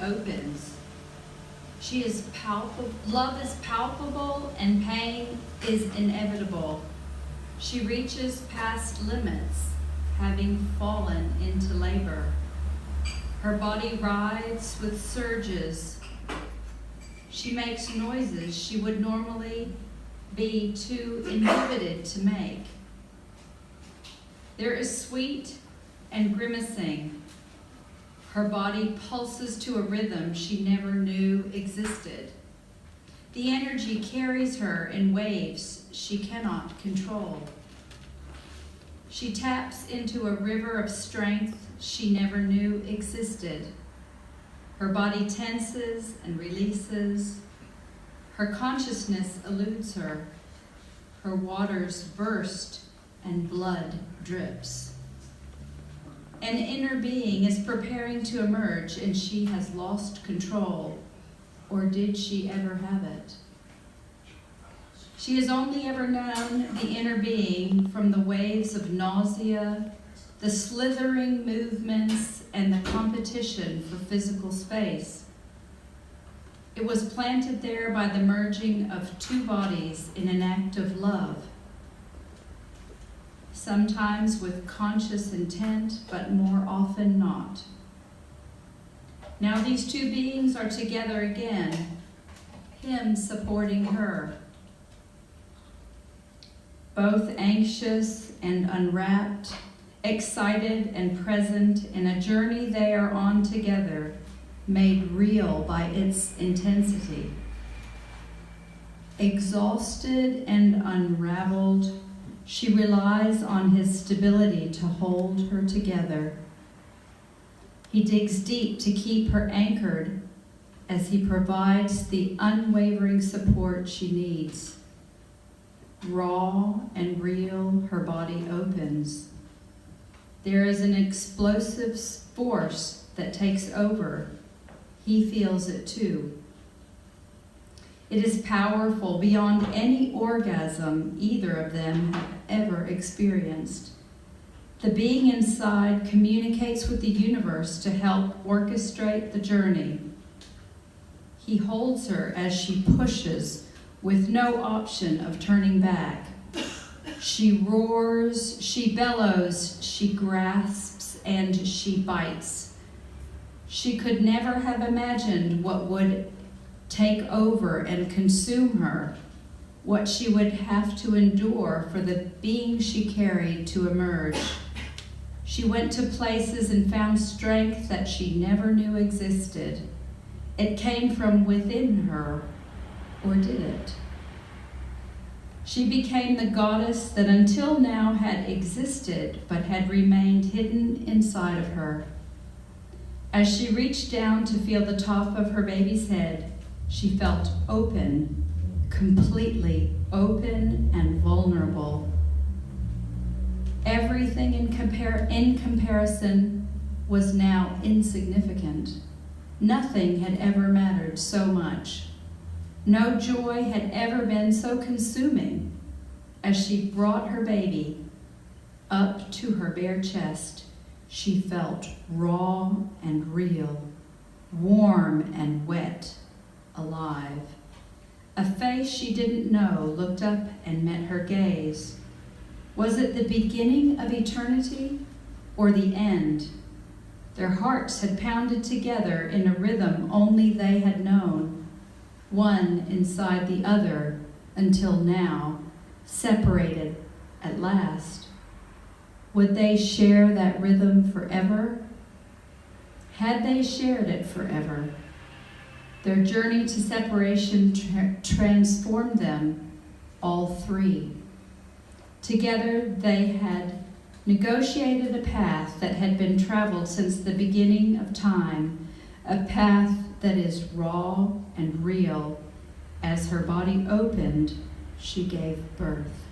opens. Love is palpable and pain is inevitable. She reaches past limits, having fallen into labor. Her body writhes with surges. She makes noises she would normally be too inhibited to make. There is sweet and grimacing. Her body pulses to a rhythm she never knew existed. The energy carries her in waves she cannot control. She taps into a river of strength she never knew existed. Her body tenses and releases. Her consciousness eludes her. Her waters burst and blood drips. An inner being is preparing to emerge and she has lost control. Or did she ever have it? She has only ever known the inner being from the waves of nausea, the slithering movements, and the competition for physical space. It was planted there by the merging of two bodies in an act of love, sometimes with conscious intent, but more often not. Now these two beings are together again, him supporting her, both anxious and unwrapped, excited and present in a journey they are on together, made real by its intensity. Exhausted and unraveled, she relies on his stability to hold her together. He digs deep to keep her anchored as he provides the unwavering support she needs. Raw and real, her body opens. There is an explosive force that takes over. He feels it too. It is powerful beyond any orgasm either of them have ever experienced. The being inside communicates with the universe to help orchestrate the journey. He holds her as she pushes with no option of turning back. She roars, she bellows, she grasps, and she bites. She could never have imagined what would take over and consume her, what she would have to endure for the being she carried to emerge. She went to places and found strength that she never knew existed. It came from within her, or did it? She became the goddess that until now had existed but had remained hidden inside of her. As she reached down to feel the top of her baby's head, she felt open, completely open and vulnerable. Everything in comparison was now insignificant. Nothing had ever mattered so much. No joy had ever been so consuming. As she brought her baby up to her bare chest, she felt raw and real, warm and wet, alive. A face she didn't know looked up and met her gaze. Was it the beginning of eternity or the end? Their hearts had pounded together in a rhythm only they had known, one inside the other until now, separated at last. Would they share that rhythm forever? Had they shared it forever? Their journey to separation transformed them, all three. Together they had negotiated a path that had been traveled since the beginning of time, a path that is raw and real. As her body opened, she gave birth.